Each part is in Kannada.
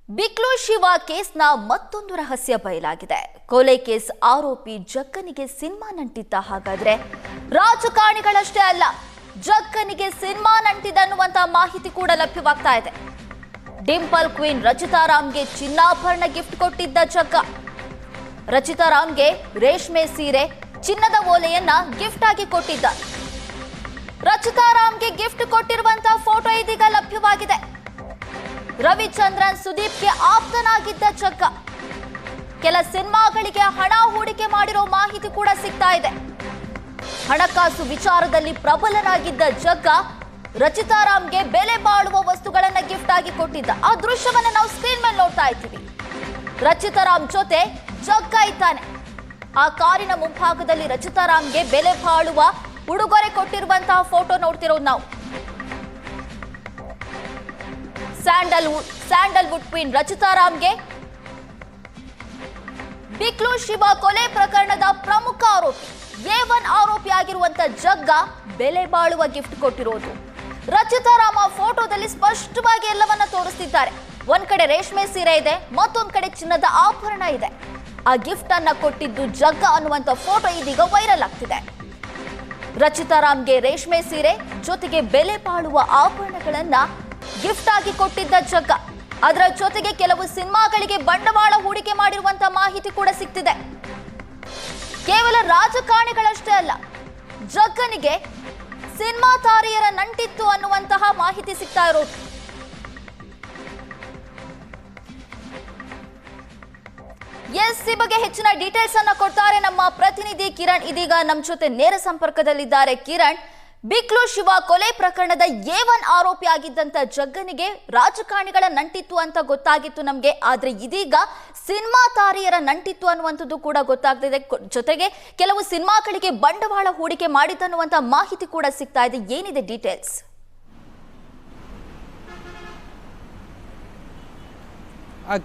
ಬಿಕ್ಲು ಶಿವ ಕೇಸ್ನ ಮತ್ತೊಂದು ರಹಸ್ಯ ಬಯಲಾಗಿದೆ. ಕೊಲೆ ಕೇಸ್ ಆರೋಪಿ ಜಗ್ಗನಿಗೆ ಸಿನಿಮಾ ನಂಟಿದ್ದ. ಹಾಗಾದ್ರೆ ರಾಜಕಾರಣಿಗಳಷ್ಟೇ ಅಲ್ಲ, ಜಗ್ಗನಿಗೆ ಸಿನಿಮಾ ನಂಟಿದೆ ಅನ್ನುವಂತ ಮಾಹಿತಿ ಕೂಡ ಲಭ್ಯವಾಗ್ತಾ ಇದೆ. ಡಿಂಪಲ್ ಕ್ವೀನ್ ರಚಿತಾ ರಾಮ್ಗೆ ಚಿನ್ನಾಭರಣ ಗಿಫ್ಟ್ ಕೊಟ್ಟಿದ್ದ ಜಗ್ಗ. ರಚಿತಾ ರಾಮ್ಗೆ ರೇಷ್ಮೆ ಸೀರೆ, ಚಿನ್ನದ ಓಲೆಯನ್ನ ಗಿಫ್ಟ್ ಆಗಿ ಕೊಟ್ಟಿದ್ದ. ರಚಿತಾ ರಾಮ್ಗೆ ಗಿಫ್ಟ್ ಕೊಟ್ಟಿರುವಂತಹ ಫೋಟೋ ಇದೀಗ ಲಭ್ಯವಾಗಿದೆ. ರವಿಚಂದ್ರನ್ ಸುದೀಪ್ಗೆ ಆಪ್ತನಾಗಿದ್ದ ಜಗ್ಗ ಕೆಲ ಸಿನಿಮಾಗಳಿಗೆ ಹಣ ಹೂಡಿಕೆ ಮಾಡಿರೋ ಮಾಹಿತಿ ಕೂಡ ಸಿಗ್ತಾ ಇದೆ. ಹಣಕಾಸು ವಿಚಾರದಲ್ಲಿ ಪ್ರಬಲನಾಗಿದ್ದ ಜಗ್ಗ ರಚಿತಾ ರಾಮ್ಗೆ ಬೆಲೆ ಬಾಳುವ ವಸ್ತುಗಳನ್ನ ಗಿಫ್ಟ್ ಆಗಿ ಕೊಟ್ಟಿದ್ದ. ಆ ದೃಶ್ಯವನ್ನ ನಾವು ಸ್ಕ್ರೀನ್ ಮೇಲೆ ನೋಡ್ತಾ ಇದ್ದೀವಿ. ರಚಿತಾ ರಾಮ್ ಜೊತೆ ಜಗ್ಗ ಇದ್ದಾನೆ. ಆ ಕಾರಿನ ಮುಂಭಾಗದಲ್ಲಿ ರಚಿತಾ ರಾಮ್ಗೆ ಬೆಲೆ ಬಾಳುವ ಉಡುಗೊರೆ ಕೊಟ್ಟಿರುವಂತಹ ಫೋಟೋ ನೋಡ್ತಿರೋದು ನಾವು. ಸ್ಯಾಂಡಲ್ವುಡ್ ಕ್ವೀನ್ ರಚಿತಾ ರಾಮ್ಗೆ ಬಿಕ್ಲು ಶಿವ ಕೊಲೆ ಪ್ರಕರಣದ ಪ್ರಮುಖ ಆರೋಪಿ, A1 ಆರೋಪಿ ಆಗಿರುವಂತ ಜಗ್ಗ ಬೆಲೆ ಬಾಳುವ ಗಿಫ್ಟ್ ಕೊಟ್ಟಿರೋದು. ರಚಿತಾ ರಾಮ್ ಆ ಫೋಟೋದಲ್ಲಿ ಸ್ಪಷ್ಟವಾಗಿ ಎಲ್ಲವನ್ನ ತೋರಿಸ್ತಿದ್ದಾರೆ. ಒಂದ್ ಕಡೆ ರೇಷ್ಮೆ ಸೀರೆ ಇದೆ, ಮತ್ತೊಂದ್ ಕಡೆ ಚಿನ್ನದ ಆಭರಣ ಇದೆ. ಆ ಗಿಫ್ಟ್ ಅನ್ನ ಕೊಟ್ಟಿದ್ದು ಜಗ್ಗ ಅನ್ನುವಂತ ಫೋಟೋ ಇದೀಗ ವೈರಲ್ ಆಗ್ತಿದೆ. ರಚಿತಾ ರಾಮ್ಗೆ ರೇಷ್ಮೆ ಸೀರೆ ಜೊತೆಗೆ ಬೆಲೆ ಬಾಳುವ ಆಭರಣಗಳನ್ನ ಗಿಫ್ಟ್ ಆಗಿ ಕೊಟ್ಟಿದ್ದ ಜಗ್ಗ. ಅದರ ಜೊತೆಗೆ ಕೆಲವು ಸಿನಿಮಾಗಳಿಗೆ ಬಂಡವಾಳ ಹೂಡಿಕೆ ಮಾಡಿರುವಂತಹ ಮಾಹಿತಿ ಕೂಡ ಸಿಗ್ತಿದೆ. ಕೇವಲ ರಾಜಕಾರಣಿಗಳಷ್ಟೇ ಅಲ್ಲ, ಜಗ್ಗನಿಗೆ ಸಿನಿಮಾ ತಾರೆಯರ ನಂಟಿತ್ತು ಅನ್ನುವಂತಹ ಮಾಹಿತಿ ಸಿಗ್ತಾ ಇರೋದು. ಈ ಬಗ್ಗೆ ಹೆಚ್ಚಿನ ಡೀಟೇಲ್ಸ್ ಅನ್ನ ಕೊಡ್ತಾರೆ ನಮ್ಮ ಪ್ರತಿನಿಧಿ ಕಿರಣ್. ಇದೀಗ ನಮ್ಮ ಜೊತೆ ನೇರ ಸಂಪರ್ಕದಲ್ಲಿದ್ದಾರೆ. ಕಿರಣ್, ಬಿಕ್ಲು ಶಿವ ಕೊಲೆ ಪ್ರಕರಣದ A1 ಆರೋಪಿ ಆಗಿದ್ದಂತ ಜಗ್ಗನಿಗೆ ರಾಜಕಾರಣಿಗಳ ನಂಟಿತ್ತು ಅಂತ ಗೊತ್ತಾಗಿತ್ತು ನಮ್ಗೆ. ಆದ್ರೆ ಇದೀಗ ಸಿನಿಮಾ ತಾರೆಯರ ನಂಟಿತ್ತು ಅನ್ನುವಂಥದ್ದು ಕೂಡ ಗೊತ್ತಾಗ್ತಿದೆ. ಜೊತೆಗೆ ಕೆಲವು ಸಿನಿಮಾಗಳಿಗೆ ಬಂಡವಾಳ ಹೂಡಿಕೆ ಮಾಡಿದ್ದನ್ನುವಂತ ಮಾಹಿತಿ ಕೂಡ ಸಿಗ್ತಾ ಇದೆ. ಏನಿದೆ ಡೀಟೇಲ್ಸ್?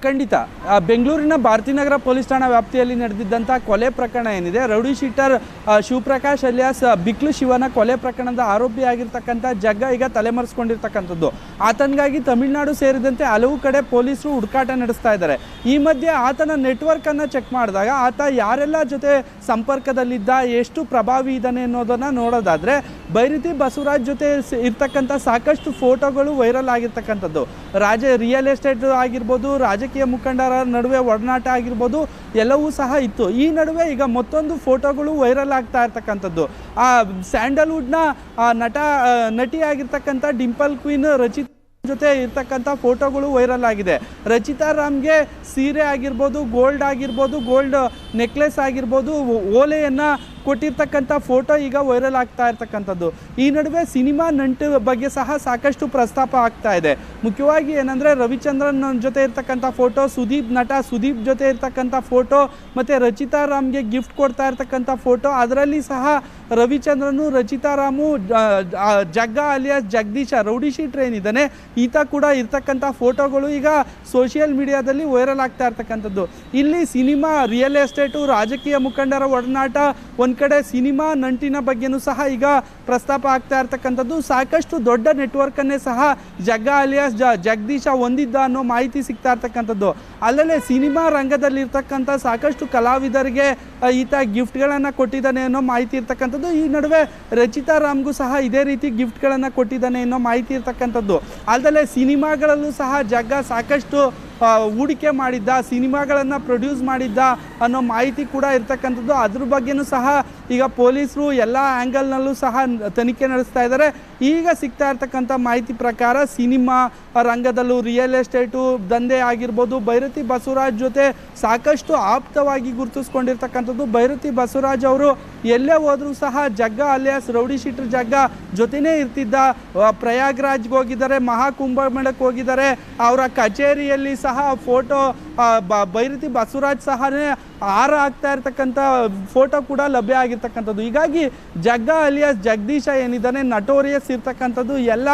ಖಂಡಿತ. ಬೆಂಗಳೂರಿನ ಭಾರತೀನಗರ ಪೊಲೀಸ್ ಠಾಣಾ ವ್ಯಾಪ್ತಿಯಲ್ಲಿ ನಡೆದಿದ್ದಂಥ ಕೊಲೆ ಪ್ರಕರಣ ಏನಿದೆ, ರೌಡಿ ಶೀಟರ್ ಶಿವಪ್ರಕಾಶ್ ಅಲಿಯಾಸ್ ಬಿಕ್ಲು ಶಿವನ ಕೊಲೆ ಪ್ರಕರಣದ ಆರೋಪಿಯಾಗಿರ್ತಕ್ಕಂಥ ಜಗ್ಗ ಈಗ ತಲೆಮರೆಸ್ಕೊಂಡಿರ್ತಕ್ಕಂಥದ್ದು. ಆತನಿಗಾಗಿ ತಮಿಳುನಾಡು ಸೇರಿದಂತೆ ಹಲವು ಕಡೆ ಪೊಲೀಸರು ಹುಡುಕಾಟ ನಡೆಸ್ತಾ ಇದ್ದಾರೆ. ಈ ಮಧ್ಯೆ ಆತನ ನೆಟ್ವರ್ಕನ್ನು ಚೆಕ್ ಮಾಡಿದಾಗ ಆತ ಯಾರೆಲ್ಲ ಜೊತೆ ಸಂಪರ್ಕದಲ್ಲಿದ್ದ, ಎಷ್ಟು ಪ್ರಭಾವಿ ಇದ್ದಾನೆ ಅನ್ನೋದನ್ನು ನೋಡೋದಾದರೆ ಬೈರತಿ ಬಸವರಾಜ್ ಜೊತೆ ಇರ್ತಕ್ಕಂಥ ಸಾಕಷ್ಟು ಫೋಟೋಗಳು ವೈರಲ್ ಆಗಿರ್ತಕ್ಕಂಥದ್ದು. ರಿಯಲ್ ಎಸ್ಟೇಟ್ ಆಗಿರ್ಬೋದು, ರಾಜಕೀಯ ಮುಖಂಡರ ನಡುವೆ ಒಡನಾಟ ಆಗಿರ್ಬೋದು, ಎಲ್ಲವೂ ಸಹ ಇತ್ತು. ಈ ನಡುವೆ ಈಗ ಮತ್ತೊಂದು ಫೋಟೋಗಳು ವೈರಲ್ ಆಗ್ತಾ ಇರ್ತಕ್ಕಂಥದ್ದು. ಆ ಸ್ಯಾಂಡಲ್ವುಡ್ನ ನಟಿ ಆಗಿರ್ತಕ್ಕಂಥ ಡಿಂಪಲ್ ಕ್ವೀನ್ ರಚಿತಾ ಜೊತೆ ಇರ್ತಕ್ಕಂಥ ಫೋಟೋಗಳು ವೈರಲ್ ಆಗಿದೆ. ರಚಿತಾ ರಾಮ್ಗೆ ಸೀರೆ ಆಗಿರ್ಬೋದು, ಗೋಲ್ಡ್ ಆಗಿರ್ಬೋದು, ಗೋಲ್ಡ್ ನೆಕ್ಲೆಸ್ ಆಗಿರ್ಬೋದು, ಓಲೆಯನ್ನು ಕೊಟ್ಟಿರ್ತಕ್ಕಂಥ ಫೋಟೋ ಈಗ ವೈರಲ್ ಆಗ್ತಾ ಇರ್ತಕ್ಕಂಥದ್ದು. ಈ ನಡುವೆ ಸಿನಿಮಾ ನಂಟು ಬಗ್ಗೆ ಸಹ ಸಾಕಷ್ಟು ಪ್ರಸ್ತಾಪ ಆಗ್ತಾ ಇದೆ. ಮುಖ್ಯವಾಗಿ ಏನಂದರೆ ರವಿಚಂದ್ರನ್ ಜೊತೆ ಇರ್ತಕ್ಕಂಥ ಫೋಟೋ, ನಟ ಸುದೀಪ್ ಜೊತೆ ಇರ್ತಕ್ಕಂಥ ಫೋಟೋ, ಮತ್ತು ರಚಿತಾ ರಾಮ್ಗೆ ಗಿಫ್ಟ್ ಕೊಡ್ತಾ ಇರ್ತಕ್ಕಂಥ ಫೋಟೋ. ಅದರಲ್ಲಿ ಸಹ ರವಿಚಂದ್ರನು, Rachita Ramu, Jagga alias Jagadish rowdy sheeter ಏನಿದ್ದಾನೆ ಈತ ಕೂಡ ಇರ್ತಕ್ಕಂಥ ಫೋಟೋಗಳು ಈಗ ಸೋಷಿಯಲ್ ಮೀಡಿಯಾದಲ್ಲಿ ವೈರಲ್ ಆಗ್ತಾ ಇರ್ತಕ್ಕಂಥದ್ದು. ಇಲ್ಲಿ ಸಿನಿಮಾ, ರಿಯಲ್ ಎಸ್ಟೇಟು, ರಾಜಕೀಯ ಮುಖಂಡರ ಒಡನಾಟ, ಒಂದು ಕಡೆ ಸಿನಿಮಾ ನಂಟಿನ ಬಗ್ಗೆನೂ ಸಹ ಈಗ ಪ್ರಸ್ತಾಪ ಆಗ್ತಾ ಇರ್ತಕ್ಕಂಥದ್ದು. ಸಾಕಷ್ಟು ದೊಡ್ಡ ನೆಟ್ವರ್ಕನ್ನೇ ಸಹ ಜಗ್ಗ ಅಲಿಯಾಸ್ ಜಗದೀಶ ಹೊಂದಿದ್ದ ಅನ್ನೋ ಮಾಹಿತಿ ಸಿಗ್ತಾ ಇರ್ತಕ್ಕಂಥದ್ದು. ಅಲ್ಲದೆ ಸಿನಿಮಾ ರಂಗದಲ್ಲಿರ್ತಕ್ಕಂಥ ಸಾಕಷ್ಟು ಕಲಾವಿದರಿಗೆ ಈತ ಗಿಫ್ಟ್ಗಳನ್ನು ಕೊಟ್ಟಿದ್ದಾನೆ ಅನ್ನೋ ಮಾಹಿತಿ ಇರ್ತಕ್ಕಂಥದ್ದು. ಈ ನಡುವೆ ರಚಿತಾ ರಾಮ್ಗೂ ಸಹ ಇದೇ ರೀತಿ ಗಿಫ್ಟ್ಗಳನ್ನು ಕೊಟ್ಟಿದ್ದಾನೆ ಅನ್ನೋ ಮಾಹಿತಿ ಇರ್ತಕ್ಕಂಥದ್ದು. ಅಲ್ಲದೆ ಸಿನಿಮಾಗಳಲ್ಲೂ ಸಹ ಜಗ್ಗ ಸಾಕಷ್ಟು ಹೂಡಿಕೆ ಮಾಡಿದ್ದ, ಸಿನಿಮಾಗಳನ್ನು ಪ್ರೊಡ್ಯೂಸ್ ಮಾಡಿದ್ದ ಅನ್ನೋ ಮಾಹಿತಿ ಕೂಡ ಇರ್ತಕ್ಕಂಥದ್ದು. ಅದ್ರ ಬಗ್ಗೆನೂ ಸಹ ಈಗ ಪೊಲೀಸರು ಎಲ್ಲ ಆ್ಯಂಗಲ್ನಲ್ಲೂ ಸಹ ತನಿಖೆ ನಡೆಸ್ತಾ ಇದ್ದಾರೆ. ಈಗ ಸಿಗ್ತಾ ಇರ್ತಕ್ಕಂಥ ಮಾಹಿತಿ ಪ್ರಕಾರ ಸಿನಿಮಾ ರಂಗದಲ್ಲೂ, ರಿಯಲ್ ಎಸ್ಟೇಟು ದಂಧೆ ಆಗಿರ್ಬೋದು, ಬೈರತಿ ಬಸವರಾಜ್ ಜೊತೆ ಸಾಕಷ್ಟು ಆಪ್ತವಾಗಿ ಗುರುತಿಸ್ಕೊಂಡಿರ್ತಕ್ಕಂಥದ್ದು. ಬೈರತಿ ಬಸವರಾಜ್ ಅವರು ಎಲ್ಲೇ ಹೋದರೂ ಸಹ ಜಗ್ಗ ಅಲಿಯಾಸ್ ರೌಡಿ ಶೀಟರ್ ಜಗ್ಗ ಜೊತೆನೇ ಇರ್ತಿದ್ದ. ಪ್ರಯಾಗ್ರಾಜ್ಗೆ ಹೋಗಿದ್ದಾರೆ, ಮಹಾಕುಂಭಮೇಳಕ್ಕೆ ಹೋಗಿದ್ದಾರೆ. ಅವರ ಕಚೇರಿಯಲ್ಲಿ ಸಹ ಫೋಟೋ ಬೈರತಿ ಬಸವರಾಜ್ ಸಹನೇ ಹಾರ ಆಗ್ತಾ ಇರ್ತಕ್ಕಂಥ ಫೋಟೋ ಕೂಡ ಲಭ್ಯ ಆಗಿರ್ತಕ್ಕಂಥದ್ದು. ಹೀಗಾಗಿ ಜಗ್ಗ ಅಲಿಯಾಸ್ ಜಗದೀಶ ಏನಿದ್ದಾನೆ ನಟೋರಿಯಸ್ ಇರ್ತಕ್ಕಂಥದ್ದು. ಎಲ್ಲ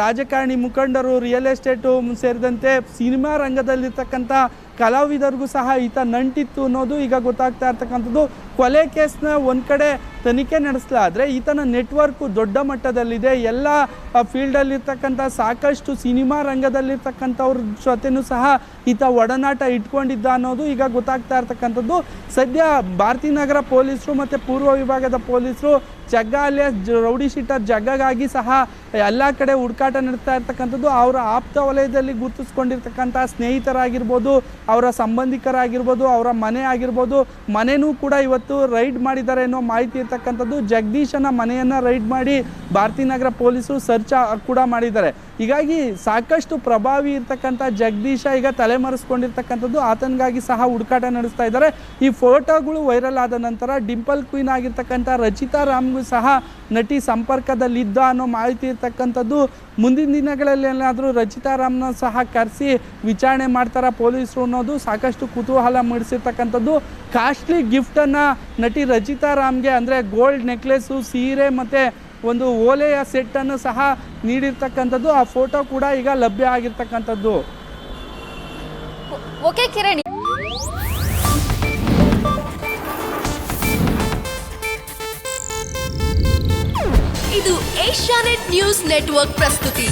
ರಾಜಕಾರಣಿ ಮುಖಂಡರು, ರಿಯಲ್ ಎಸ್ಟೇಟು ಸೇರಿದಂತೆ ಸಿನಿಮಾ ರಂಗದಲ್ಲಿರ್ತಕ್ಕಂಥ ಕಲಾವಿದರಿಗೂ ಸಹ ಈತ ನಂಟಿತ್ತು ಅನ್ನೋದು ಈಗ ಗೊತ್ತಾಗ್ತಾ ಇರ್ತಕ್ಕಂಥದ್ದು. ಕೊಲೆ ಕೇಸ್ನ ಒಂದು ಕಡೆ ತನಿಖೆ ನಡೆಸಲಾದ್ರೆ ಈತನ ನೆಟ್ವರ್ಕು ದೊಡ್ಡ ಮಟ್ಟದಲ್ಲಿದೆ. ಎಲ್ಲ ಫೀಲ್ಡಲ್ಲಿರ್ತಕ್ಕಂಥ ಸಾಕಷ್ಟು ಸಿನಿಮಾ ರಂಗದಲ್ಲಿರ್ತಕ್ಕಂಥವ್ರ ಜೊತೆನೂ ಸಹ ಈತ ಒಡನಾಟ ಇಟ್ಕೊಂಡಿದ್ದ ಅನ್ನೋದು ಈಗ ಗೊತ್ತಾಗ್ತಾ ಇರ್ತಕ್ಕಂಥದ್ದು. ಸದ್ಯ ಭಾರತೀನಗರ ಪೊಲೀಸರು ಮತ್ತು ಪೂರ್ವ ವಿಭಾಗದ ಪೊಲೀಸರು ಜಗ್ಗ ಅಲಿಯಾಸ್ ರೌಡಿ ಶೀಟರ್ ಜಗ್ಗಗಾಗಿ ಸಹ ಎಲ್ಲ ಕಡೆ ಹುಡುಕಾಟ ನಡೆಸ್ತಾ ಇರ್ತಕ್ಕಂಥದ್ದು. ಅವರ ಆಪ್ತ ವಲಯದಲ್ಲಿ ಗುರುತಿಸ್ಕೊಂಡಿರ್ತಕ್ಕಂಥ ಸ್ನೇಹಿತರಾಗಿರ್ಬೋದು, ಅವರ ಸಂಬಂಧಿಕರಾಗಿರ್ಬೋದು, ಅವರ ಮನೆ ಆಗಿರ್ಬೋದು, ಮನೆಯೂ ಕೂಡ ಇವತ್ತು ರೈಡ್ ಮಾಡಿದ್ದಾರೆ ಅನ್ನೋ ಮಾಹಿತಿ ಇರ್ತಕ್ಕಂಥದ್ದು. ಜಗದೀಶನ ಮನೆಯನ್ನು ರೈಡ್ ಮಾಡಿ ಭಾರತೀನಗರ ಪೊಲೀಸರು ಸರ್ಚ್ ಕೂಡ ಮಾಡಿದ್ದಾರೆ. ಹೀಗಾಗಿ ಸಾಕಷ್ಟು ಪ್ರಭಾವಿ ಇರ್ತಕ್ಕಂಥ ಜಗದೀಶ ಈಗ ತಲೆಮರೆಸ್ಕೊಂಡಿರ್ತಕ್ಕಂಥದ್ದು. ಆತನಿಗಾಗಿ ಸಹ ಹುಡುಕಾಟ ನಡೆಸ್ತಾ ಇದ್ದಾರೆ. ಈ ಫೋಟೋಗಳು ವೈರಲ್ ಆದ ನಂತರ ಡಿಂಪಲ್ ಕ್ವೀನ್ ಆಗಿರ್ತಕ್ಕಂಥ ರಚಿತಾ ರಾಮ್ಗೂ ಸಹ ನಟಿ ಸಂಪರ್ಕದಲ್ಲಿದ್ದ ಅನ್ನೋ ಮಾಹಿತಿ ಇರ್ತಕ್ಕಂಥದ್ದು. ಮುಂದಿನ ದಿನಗಳಲ್ಲಿ ಏನಾದರೂ ರಚಿತಾ ರಾಮ್ನ ಸಹ ಕರೆಸಿ ವಿಚಾರಣೆ ಮಾಡ್ತಾರ ಪೊಲೀಸರು ಅನ್ನೋದು ಸಾಕಷ್ಟು ಕುತೂಹಲ ಮೂಡಿಸಿರ್ತಕ್ಕಂಥದ್ದು. ಕಾಸ್ಟ್ಲಿ ಗಿಫ್ಟನ್ನು ನಟಿ ರಚಿತಾ ರಾಮ್ಗೆ ಅಂದರೆ ಗೋಲ್ಡ್ ನೆಕ್ಲೆಸ್ಸು, ಸೀರೆ ಮತ್ತು ಒಂದು ಓಲೆಯ ಸೆಟ್ಟನ್ನು ಸಹ ನೀಡಿರ್ತಕ್ಕಂಥದ್ದು. ಆ ಫೋಟೋ ಕೂಡ ಈಗ ಲಭ್ಯ ಆಗಿರ್ತಕ್ಕಂಥದ್ದು. ಓಕೆ ಕಿರಣ್, ಇದು ಏಷ್ಯಾನೆಟ್ ನ್ಯೂಸ್ ನೆಟ್ವರ್ಕ್ ಪ್ರಸ್ತುತಿ.